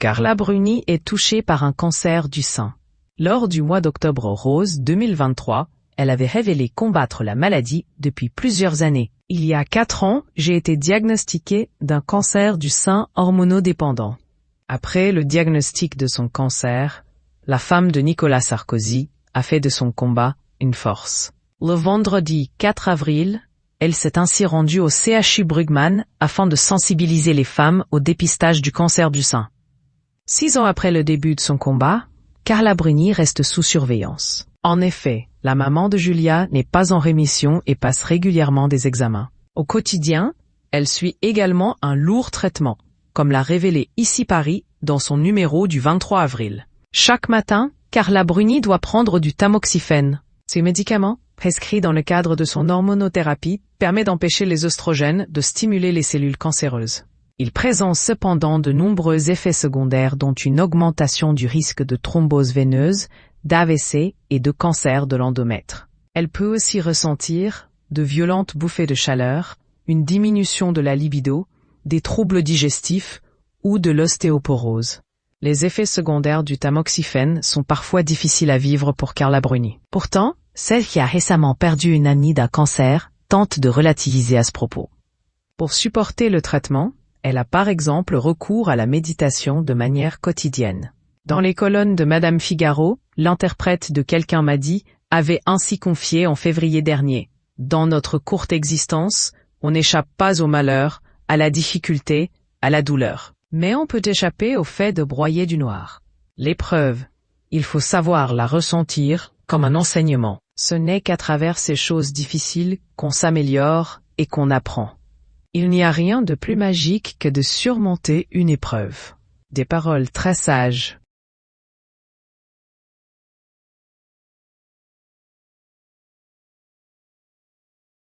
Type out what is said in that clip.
Carla Bruni est touchée par un cancer du sein. Lors du mois d'octobre rose 2023, elle avait révélé combattre la maladie depuis plusieurs années. Il y a 4 ans, j'ai été diagnostiquée d'un cancer du sein hormonodépendant. Après le diagnostic de son cancer, la femme de Nicolas Sarkozy a fait de son combat une force. Le vendredi 4 avril, elle s'est ainsi rendue au CHU Brugman afin de sensibiliser les femmes au dépistage du cancer du sein. 6 ans après le début de son combat, Carla Bruni reste sous surveillance. En effet, la maman de Julia n'est pas en rémission et passe régulièrement des examens. Au quotidien, elle suit également un lourd traitement, comme l'a révélé Ici Paris dans son numéro du 23 avril. Chaque matin, Carla Bruni doit prendre du tamoxifène. Ces médicaments, prescrits dans le cadre de son hormonothérapie, permettent d'empêcher les œstrogènes de stimuler les cellules cancéreuses. Il présente cependant de nombreux effets secondaires dont une augmentation du risque de thrombose veineuse, d'AVC et de cancer de l'endomètre. Elle peut aussi ressentir de violentes bouffées de chaleur, une diminution de la libido, des troubles digestifs ou de l'ostéoporose. Les effets secondaires du tamoxifène sont parfois difficiles à vivre pour Carla Bruni. Pourtant, celle qui a récemment perdu une amie d'un cancer tente de relativiser à ce propos. Pour supporter le traitement, elle a par exemple recours à la méditation de manière quotidienne. Dans les colonnes de Madame Figaro, l'interprète de Quelqu'un m'a dit avait ainsi confié en février dernier. Dans notre courte existence, on n'échappe pas au malheur, à la difficulté, à la douleur. Mais on peut échapper au fait de broyer du noir. L'épreuve, il faut savoir la ressentir comme un enseignement. Ce n'est qu'à travers ces choses difficiles qu'on s'améliore et qu'on apprend. Il n'y a rien de plus magique que de surmonter une épreuve. Des paroles très sages